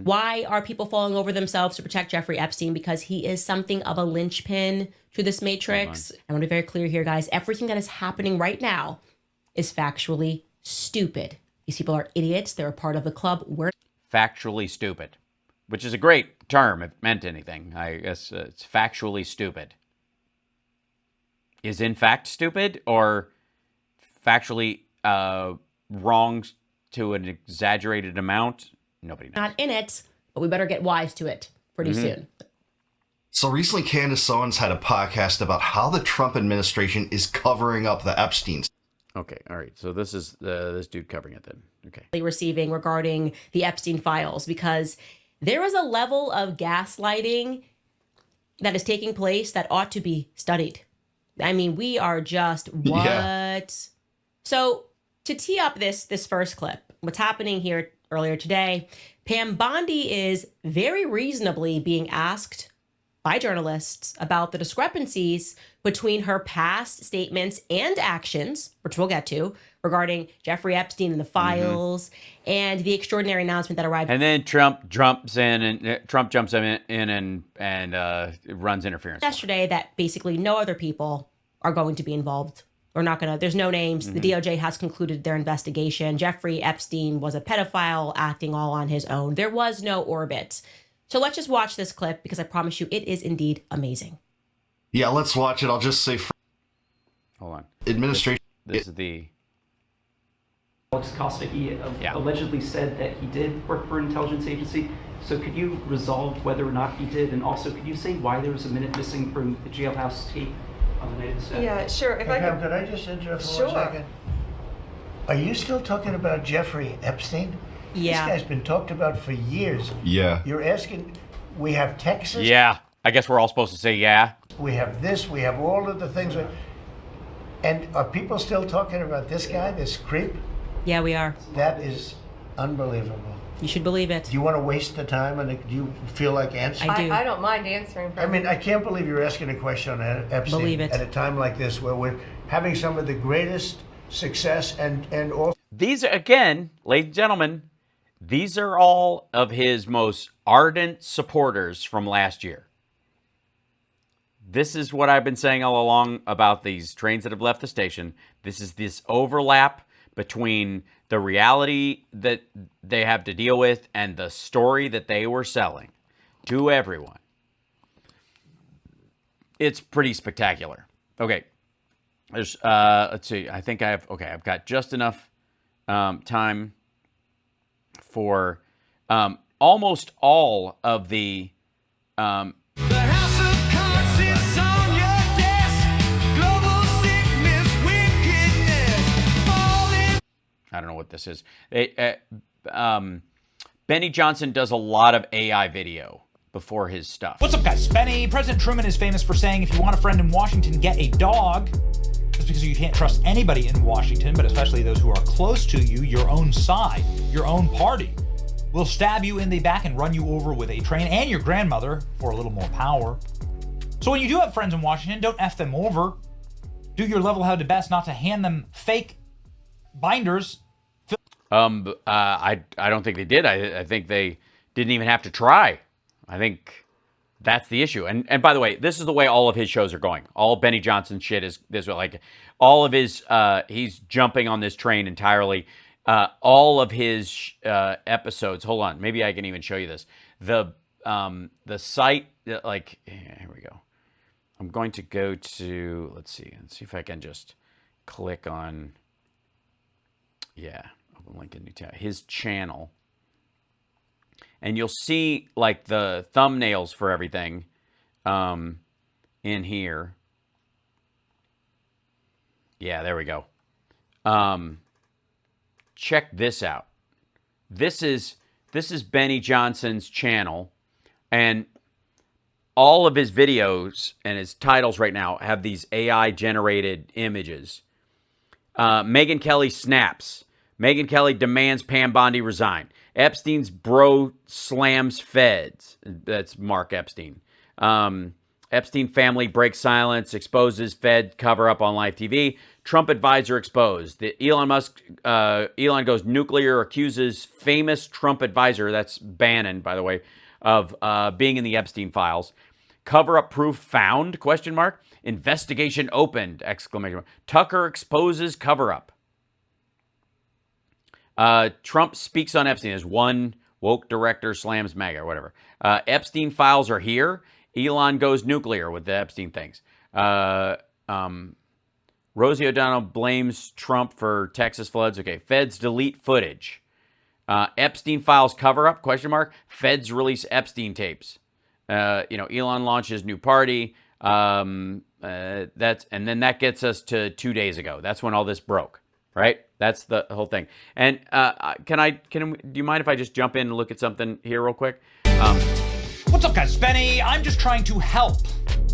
Why are people falling over themselves to protect Jeffrey Epstein? Because he is something of a linchpin to this matrix. I want to be very clear here, guys. Everything that is happening right now is factually stupid. These people are idiots. They're a part of the club. We're factually stupid, which is a great term if it meant anything. I guess it's factually stupid. Is in fact stupid or factually wrong to an exaggerated amount? Nobody knows. not in it, but we better get wise to it pretty soon. So recently, Candace Owens had a podcast about how the Trump administration is covering up the Epsteins. Okay, all right. So this is this dude covering it then. Okay. Receiving regarding the Epstein files, because there is a level of gaslighting that is taking place that ought to be studied. I mean, we are just what? Yeah. So to tee up this first clip, what's happening here earlier today, Pam Bondi is very reasonably being asked by journalists about the discrepancies between her past statements and actions, which we'll get to, regarding Jeffrey Epstein and the files and the extraordinary announcement that arrived. And then Trump jumps in and runs interference yesterday that basically no other people are going to be involved. Or not going to, there's no names. The DOJ has concluded their investigation. Jeffrey Epstein was a pedophile acting all on his own. There was no orbit. So let's just watch this clip because I promise you it is indeed amazing. Yeah, let's watch it. I'll just say, hold on. Administration. This is the. Alex Costa, he allegedly said that he did work for an intelligence agency. So could you resolve whether or not he did? And also, could you say why there was a minute missing from the jailhouse tape on the night of the set? Yeah, sure. If Pam, could I just interrupt for 1 second? Are you still talking about Jeffrey Epstein? Yeah. This guy's been talked about for years. Yeah. You're asking, we have Texas. Yeah. I guess we're all supposed to say yeah. We have this, we have all of the things. And are people still talking about this guy, this creep? Yeah, we are. That is unbelievable. You should believe it. Do you want to waste the time and do you feel like answering? I do. I don't mind answering. I mean, I can't believe you're asking a question on Epstein Believe it. at a time like this where we're having some of the greatest success and all. These are, again, ladies and gentlemen, these are all of his most ardent supporters from last year. This is what I've been saying all along about these trains that have left the station. This is this overlap between the reality that they have to deal with and the story that they were selling to everyone. It's pretty spectacular. Okay. There's, let's see. I think I've got just enough time for almost all of the I don't know what this is. Benny Johnson does a lot of AI video before his stuff. What's up, guys? Benny. President Truman is famous for saying, if you want a friend in Washington, get a dog. Just because you can't trust anybody in Washington, but especially those who are close to you, your own side, your own party, will stab you in the back and run you over with a train, and your grandmother for a little more power. So when you do have friends in Washington, don't F them over. Do your level-headed best not to hand them fake binders. I don't think they did. I think they didn't even have to try. I think that's the issue. And by the way, this is the way all of his shows are going. All Benny Johnson shit is this way. Like all of his, he's jumping on this train entirely. All of his episodes. Hold on, maybe I can even show you this. The site, like here we go. I'm going to go to let's see if I can just click on. Yeah. Link in his channel, and you'll see like the thumbnails for everything in here. Yeah, there we go. Check this out. This is Benny Johnson's channel, and all of his videos and his titles right now have these AI generated images. Megyn Kelly snaps. Megyn Kelly demands Pam Bondi resign. Epstein's bro slams feds. That's Mark Epstein. Epstein family breaks silence, exposes Fed cover-up on live TV. Trump advisor exposed. Elon goes nuclear, accuses famous Trump advisor, that's Bannon, by the way, of being in the Epstein files. Cover-up proof found, question mark. Investigation opened, exclamation mark. Tucker exposes cover-up. Trump speaks on Epstein as one woke director slams MAGA or whatever. Epstein files are here. Elon goes nuclear with the Epstein things. Rosie O'Donnell blames Trump for Texas floods. Okay, Feds delete footage. Epstein files cover up, question mark. Feds release Epstein tapes. Elon launches new party. And then that gets us to 2 days ago. That's when all this broke, right? That's the whole thing. And do you mind if I just jump in and look at something here real quick? What's up, guys? Benny. I'm just trying to help,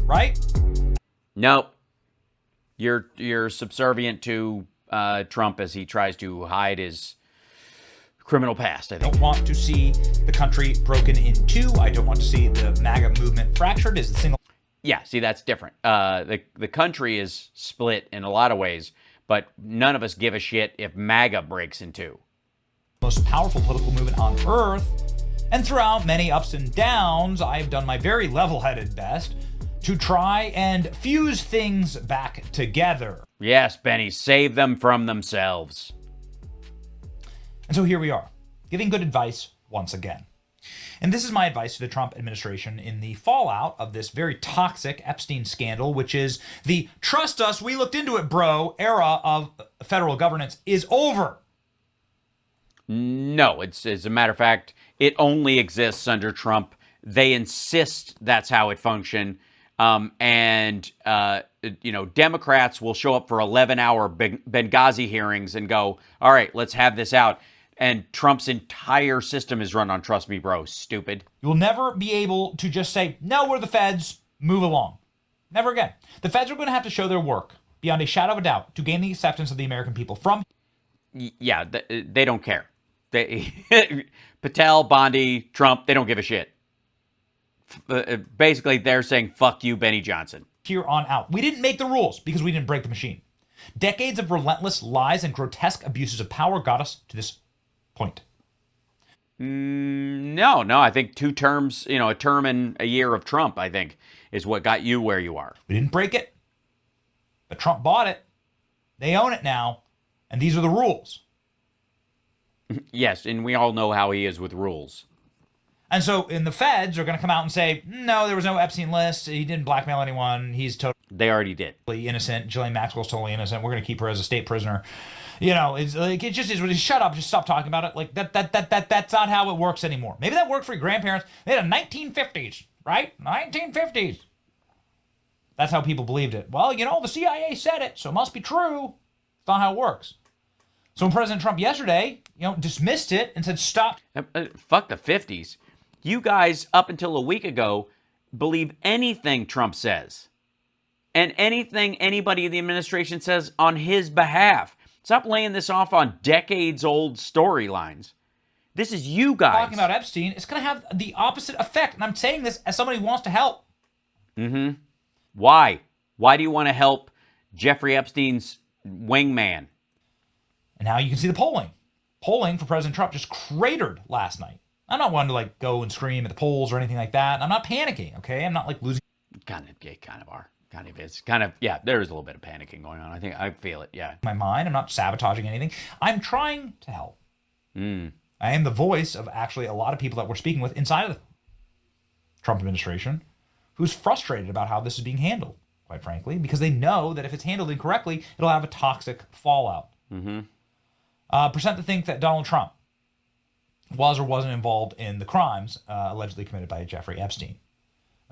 right? Nope. You're subservient to Trump as he tries to hide his criminal past, I think. I don't want to see the country broken in two. I don't want to see the MAGA movement fractured as the single. Yeah, see, that's different. The country is split in a lot of ways, but none of us give a shit if MAGA breaks in two. Most powerful political movement on earth. And throughout many ups and downs, I've done my very level-headed best to try and fuse things back together. Yes, Benny, save them from themselves. And so here we are, giving good advice once again. And this is my advice to the Trump administration in the fallout of this very toxic Epstein scandal, which is the trust us, we looked into it, bro, era of federal governance is over. No, it's as a matter of fact, it only exists under Trump. They insist that's how it functions. Democrats will show up for 11-hour Benghazi hearings and go, all right, let's have this out. And Trump's entire system is run on trust me, bro. Stupid. You'll never be able to just say, no, we're the feds, move along. Never again. The feds are going to have to show their work beyond a shadow of a doubt to gain the acceptance of the American people from. Yeah, they don't care. Patel, Bondi, Trump, they don't give a shit. Basically, they're saying, fuck you, Benny Johnson. Here on out. We didn't make the rules because we didn't break the machine. Decades of relentless lies and grotesque abuses of power got us to this point. No, I think 2 terms, a term and a year of Trump, I think, is what got you where you are. We didn't break it, but Trump bought it. They own it now, and these are the rules. Yes, and we all know how he is with rules. And so, the feds are going to come out and say, no, there was no Epstein list. He didn't blackmail anyone. He's totally already did. Innocent. Ghislaine Maxwell's totally innocent. We're going to keep her as a state prisoner. It's like, it just is. Shut up. Just stop talking about it. Like that's not how it works anymore. Maybe that worked for your grandparents. They had a 1950s, right? 1950s. That's how people believed it. Well, the CIA said it, so it must be true. It's not how it works. So when President Trump yesterday, dismissed it and said, stop. Fuck the 50s. You guys, up until a week ago, believe anything Trump says. And anything anybody in the administration says on his behalf. Stop laying this off on decades-old storylines. This is you guys. Talking about Epstein, it's going to have the opposite effect. And I'm saying this as somebody who wants to help. Mm-hmm. Why? Why do you want to help Jeffrey Epstein's wingman? And now you can see the polling. Polling for President Trump just cratered last night. I'm not one to go and scream at the polls or anything like that. I'm not panicking, okay? I'm not losing. Kind of are. Kind of is. Yeah, there is a little bit of panicking going on. I think I feel it, yeah. My mind, I'm not sabotaging anything. I'm trying to help. I am the voice of actually a lot of people that we're speaking with inside of the Trump administration who's frustrated about how this is being handled, quite frankly, because they know that if it's handled incorrectly, it'll have a toxic fallout. Percent to think that Donald Trump was or wasn't involved in the crimes allegedly committed by Jeffrey Epstein.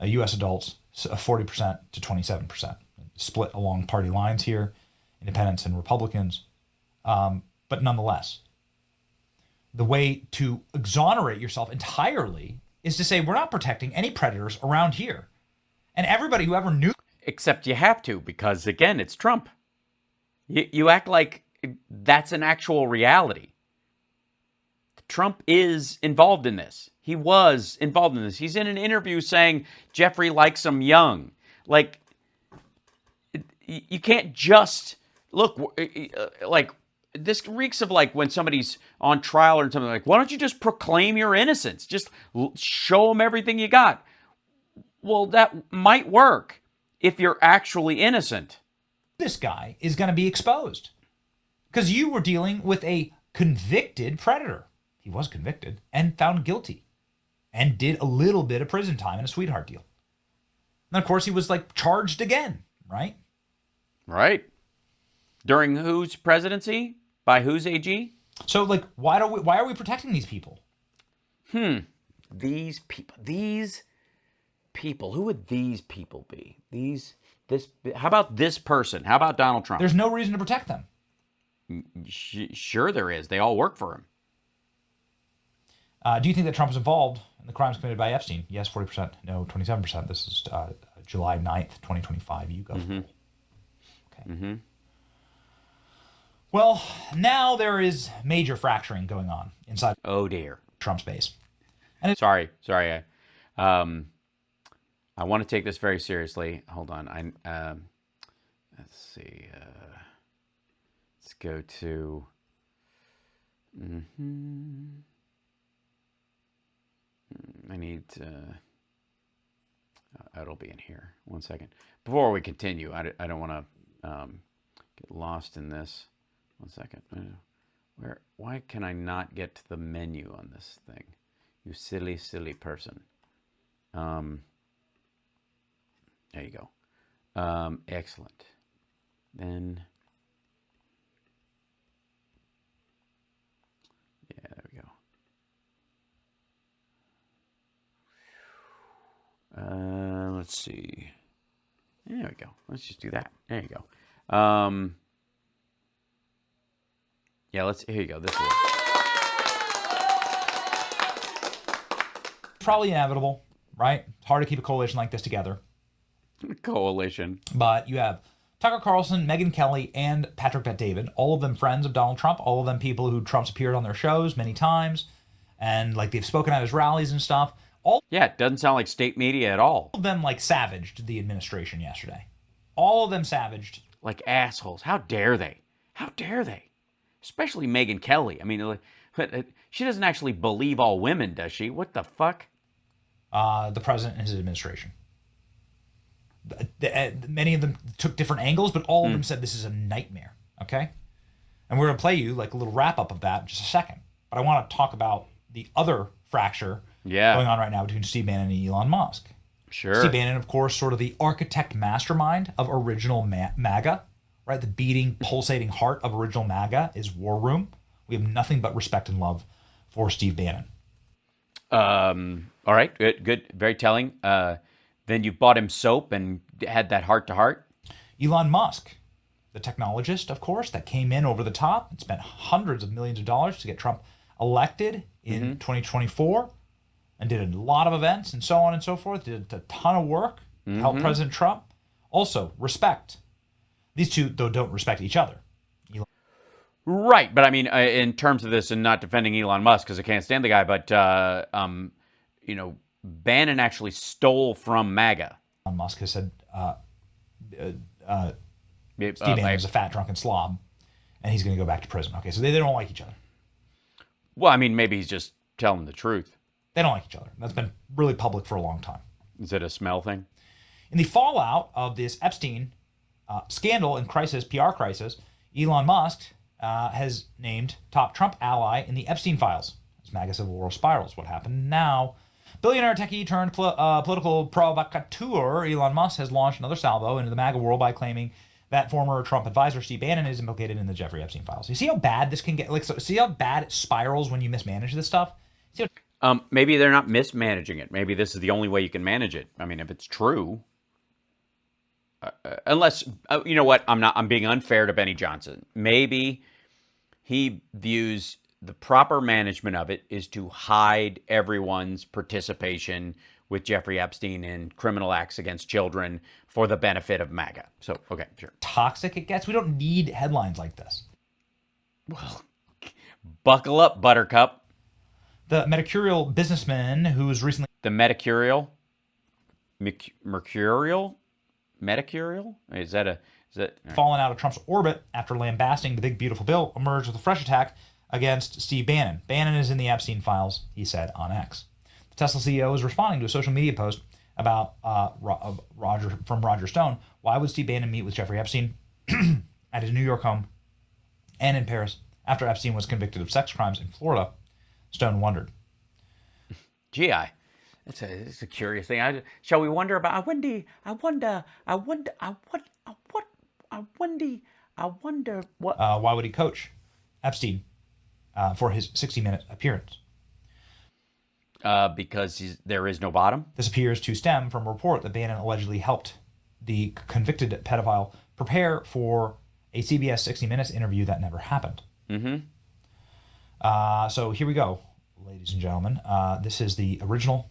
U.S. adults, 40% to 27%. Split along party lines here, independents and Republicans. But nonetheless, the way to exonerate yourself entirely is to say we're not protecting any predators around here. And everybody who ever knew... Except you have to, because, again, it's Trump. You act like that's an actual reality. Trump is involved in this. He was involved in this. He's in an interview saying Jeffrey likes him young. Like, you can't just look like this reeks of like when somebody's on trial or something like, why don't you just proclaim your innocence? Just show them everything you got. Well, that might work if you're actually innocent. This guy is going to be exposed because you were dealing with a convicted predator. He was convicted and found guilty and did a little bit of prison time and a sweetheart deal. And of course, he was like charged again, right? Right. During whose presidency? By whose AG? So, like, why are we protecting these people? These people. Who would these people be? How about this person? How about Donald Trump? There's no reason to protect them. Sure there is. They all work for him. Do you think that Trump is involved in the crimes committed by Epstein? Yes, 40%. No, 27%. This is July 9th, 2025. You go. Okay. Mm-hmm. Well, now there is major fracturing going on inside Oh dear. Trump's base. Sorry. I want to take this very seriously. Hold on. Let's see. Let's go to. I need. It'll be in here. 1 second. Before we continue, I don't want to get lost in this. 1 second. Why can I not get to the menu on this thing? You silly, silly person. There you go. Excellent. Then, yeah, there we go. Let's see. There we go. Let's just do that. There you go. Yeah, here you go. This will work. Probably inevitable, right? It's hard to keep a coalition like this together. Coalition. But you have Tucker Carlson, Megyn Kelly, and Patrick Bet-David, all of them friends of Donald Trump, all of them people who Trump's appeared on their shows many times, and like they've spoken at his rallies and stuff. Yeah, it doesn't sound like state media at all. All of them like savaged the administration yesterday. All of them savaged. Like assholes. How dare they? How dare they? Especially Megyn Kelly. I mean, she doesn't actually believe all women, does she? What the fuck? The president and his administration. Many of them took different angles, but all of them said this is a nightmare. Okay? And we're going to play you like a little wrap-up of that in just a second. But I want to talk about the other fracture going on right now between Steve Bannon and Elon Musk. Sure. Steve Bannon, of course, sort of the architect mastermind of original MAGA, right? The beating, pulsating heart of original MAGA is War Room. We have nothing but respect and love for Steve Bannon. All right, good, very telling. Then you bought him soap and had that heart-to-heart. Elon Musk, the technologist, of course, that came in over the top and spent hundreds of millions of dollars to get Trump elected in 2024 and did a lot of events and so on and so forth, did a ton of work to help President Trump. Also, respect. These two, though, don't respect each other. Right, but I mean, in terms of this, and not defending Elon Musk because I can't stand the guy, but Bannon actually stole from MAGA. Elon Musk has said Steve Bannon is a fat, drunken slob, and he's going to go back to prison. Okay, so they don't like each other. Well, I mean, maybe he's just telling the truth. They don't like each other. That's been really public for a long time. Is it a smell thing? In the fallout of this Epstein scandal and PR crisis, Elon Musk has named top Trump ally in the Epstein files. As MAGA civil war spirals. What happened now? Billionaire techie turned political provocateur Elon Musk has launched another salvo into the MAGA world by claiming that former Trump advisor Steve Bannon is implicated in the Jeffrey Epstein files. You see how bad this can get? See how bad it spirals when you mismanage this stuff? Maybe they're not mismanaging it. Maybe this is the only way you can manage it. I mean, if it's true. Unless, you know what, I'm being unfair to Benny Johnson. Maybe he views the proper management of it is to hide everyone's participation with Jeffrey Epstein in criminal acts against children for the benefit of MAGA. So, okay, sure. Toxic it gets. We don't need headlines like this. Well, buckle up, Buttercup. The mercurial businessman who was recently... The mercurial? Mercurial? metacurial? Is that fallen out of Trump's orbit after lambasting the big beautiful bill, emerged with a fresh attack against Steve Bannon. Bannon is in the Epstein files, he said on X. The Tesla CEO is responding to a social media post about Roger Stone. Why would Steve Bannon meet with Jeffrey Epstein at his New York home and in Paris after Epstein was convicted of sex crimes in Florida? Stone wondered. Gee, it's a curious thing. Shall we wonder about? I wonder what. Why would he coach Epstein for his 60-minute appearance? Because there is no bottom. This appears to stem from a report that Bannon allegedly helped the convicted pedophile prepare for a CBS 60 Minutes interview that never happened. So here we go, ladies and gentlemen. This is the original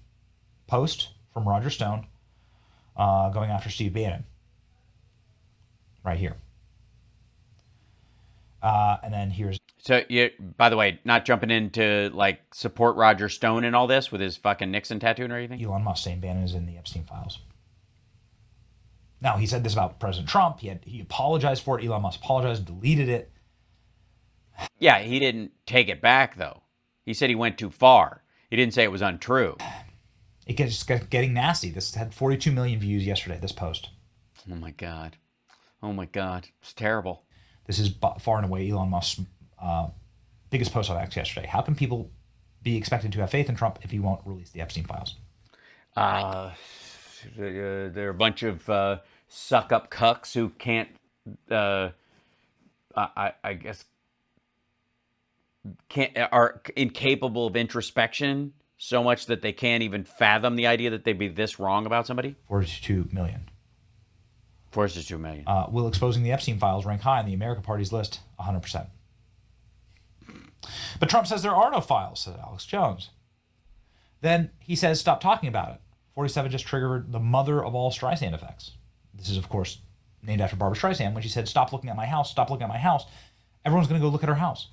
post from Roger Stone going after Steve Bannon. Right here. And then here's... So, by the way, not jumping into, like, support Roger Stone and all this with his fucking Nixon tattoo and everything? Elon Musk saying Bannon is in the Epstein files. Now, he said this about President Trump. He apologized for it. Elon Musk apologized, deleted it. Yeah, he didn't take it back, though. He said he went too far. He didn't say it was untrue. It gets getting nasty. This had 42 million views yesterday, this post. Oh, my God. Oh, my God. It's terrible. This is far and away Elon Musk's biggest post on X yesterday. How can people be expected to have faith in Trump if he won't release the Epstein files? They're a bunch of suck-up cucks who can't, I guess, are incapable of introspection so much that they can't even fathom the idea that they'd be this wrong about somebody? 42 million. 42 million. Will exposing the Epstein files rank high on the America Party's list? 100%. But Trump says there are no files, says Alex Jones. Then he says stop talking about it. 47 just triggered the mother of all Streisand effects. This is, of course, named after Barbara Streisand when she said, stop looking at my house, stop looking at my house. Everyone's going to go look at her house.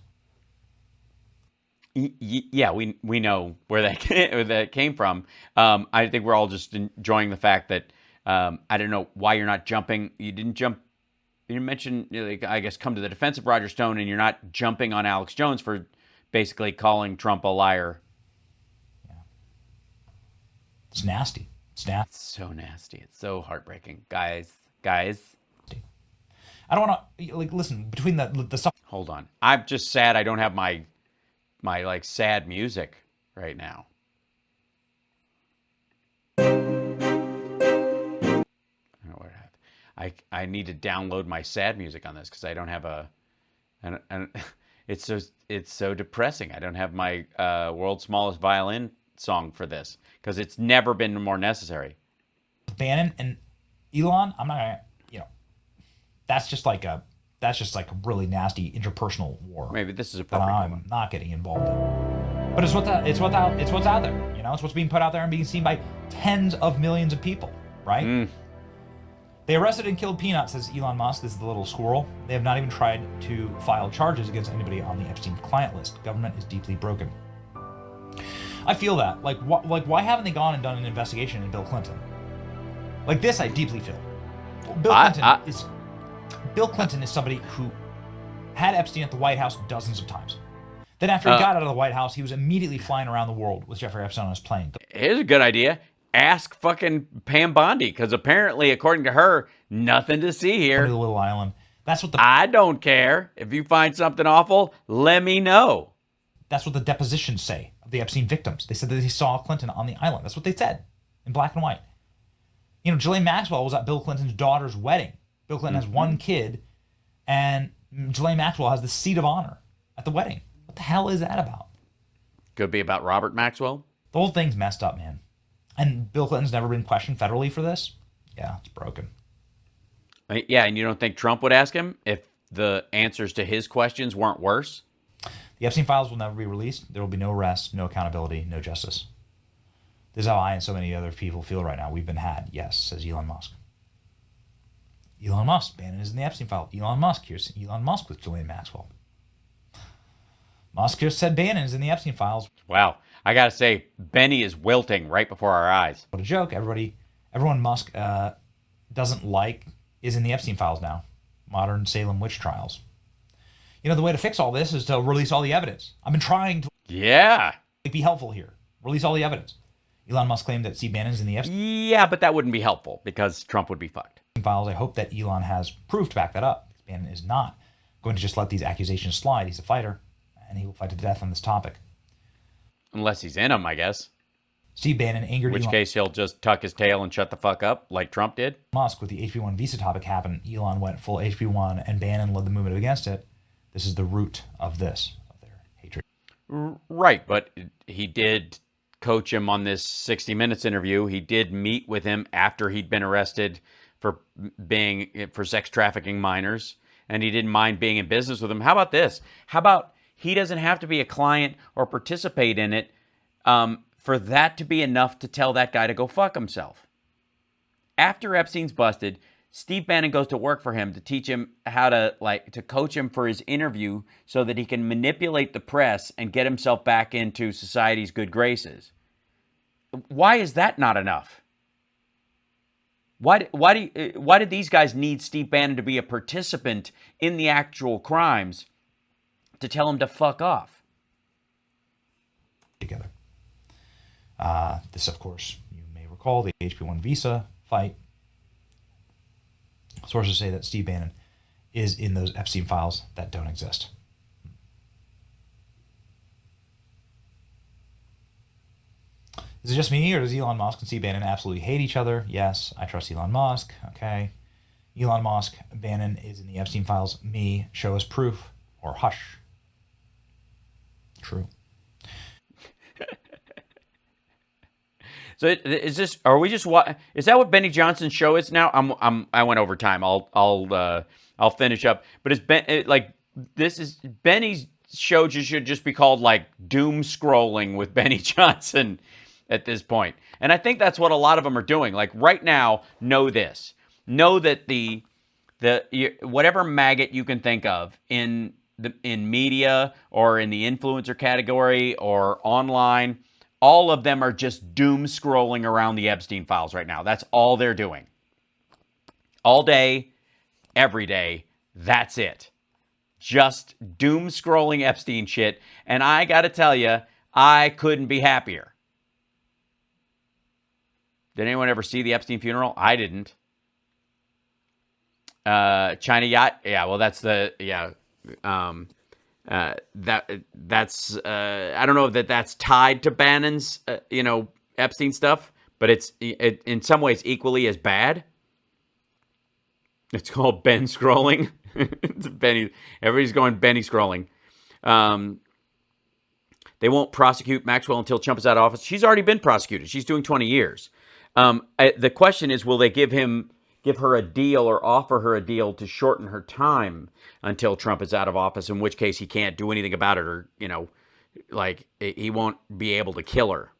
Yeah, we know where that came from. I think we're all just enjoying the fact that I don't know why you're not jumping. You didn't mention, I guess, come to the defense of Roger Stone, and you're not jumping on Alex Jones for basically calling Trump a liar. Yeah. It's nasty. It's nasty. It's so nasty. It's so heartbreaking. Guys. I don't want to, listen, between the stuff. Hold on. I'm just sad I don't have my like sad music right now. I need to download my sad music on this because I don't have and it's so depressing. I don't have my world's smallest violin song for this because it's never been more necessary. Bannon and Elon, I'm not gonna, that's just like a really nasty interpersonal war. Maybe this is a that I'm not getting involved in. But it's what's out there. It's what's being put out there and being seen by tens of millions of people, right? They arrested and killed Peanut, says Elon Musk. This is the little squirrel. They have not even tried to file charges against anybody on the Epstein client list. Government is deeply broken. I feel that. Why haven't they gone and done an investigation into Bill Clinton? Like this, I deeply feel. Bill Clinton is somebody who had Epstein at the White House dozens of times. Then after he got out of the White House, he was immediately flying around the world with Jeffrey Epstein on his plane. Here's a good idea. Ask fucking Pam Bondi, because apparently, according to her, nothing to see here. The little island. That's what I don't care. If you find something awful, let me know. That's what the depositions say of the Epstein victims. They said that they saw Clinton on the island. That's what they said in black and white. Ghislaine Maxwell was at Bill Clinton's daughter's wedding. Bill Clinton has one kid, and Ghislaine Maxwell has the seat of honor at the wedding. What the hell is that about? Could be about Robert Maxwell. The whole thing's messed up, man. And Bill Clinton's never been questioned federally for this? Yeah, it's broken. Yeah, and you don't think Trump would ask him if the answers to his questions weren't worse? The Epstein files will never be released. There will be no arrest, no accountability, no justice. This is how I and so many other people feel right now. We've been had, yes, says Elon Musk. Elon Musk, Bannon is in the Epstein file. Elon Musk, here's Elon Musk with Ghislaine Maxwell. Musk just said Bannon is in the Epstein files. Wow. I got to say, Benny is wilting right before our eyes. What a joke. Everyone Musk doesn't like is in the Epstein files now. Modern Salem witch trials. You know, the way to fix all this is to release all the evidence. I've been trying to be helpful here. Release all the evidence. Elon Musk claimed that Steve Bannon's in the Epstein Yeah, but that wouldn't be helpful because Trump would be fucked. files. I hope that Elon has proof to back that up. Bannon is not going to just let these accusations slide. He's a fighter, and he will fight to the death on this topic. Unless he's in them, I guess. Steve Bannon angered In which Elon case he'll just tuck his tail and shut the fuck up like Trump did. Musk with the HP-1 visa topic happened. Elon went full HP-1, and Bannon led the movement against it. This is the root of this, of their hatred. Right, but he did coach him on this 60 Minutes interview. He did meet with him after he'd been arrested for sex trafficking minors, and he didn't mind being in business with him. How about this? How about he doesn't have to be a client or participate in it for that to be enough to tell that guy to go fuck himself. After Epstein's busted, Steve Bannon goes to work for him to teach him how to coach him for his interview so that he can manipulate the press and get himself back into society's good graces. Why is that not enough? Why did these guys need Steve Bannon to be a participant in the actual crimes to tell him to fuck off? Together. This, of course, you may recall the HP-1 visa fight. Sources say that Steve Bannon is in those Epstein files that don't exist. Is it just me, or does Elon Musk and Steve Bannon absolutely hate each other? Yes, I trust Elon Musk. Okay. Elon Musk, Bannon is in the Epstein files. Me, show us proof, or hush. True. So is this? Are we just? Is that what Benny Johnson's show is now? I went over time. I'll finish up. But this is Benny's show. Should just be called like doom scrolling with Benny Johnson at this point. And I think that's what a lot of them are doing. Like right now, know this. Know that the whatever maggot you can think of in media or in the influencer category or online. All of them are just doom scrolling around the Epstein files right now. That's all they're doing. All day, every day, that's it. Just doom scrolling Epstein shit. And I got to tell you, I couldn't be happier. Did anyone ever see the Epstein funeral? I didn't. China Yacht? Yeah, well, that's the, yeah. That's I don't know that that's tied to Bannon's Epstein stuff, but it's in some ways equally as bad. It's called Ben scrolling. It's Benny. Everybody's going Benny scrolling. They won't prosecute Maxwell until Trump is out of office. She's already been prosecuted. She's doing 20 years. The question is, will they give her a deal or offer her a deal to shorten her time until Trump is out of office, in which case he can't do anything about it, or, he won't be able to kill her.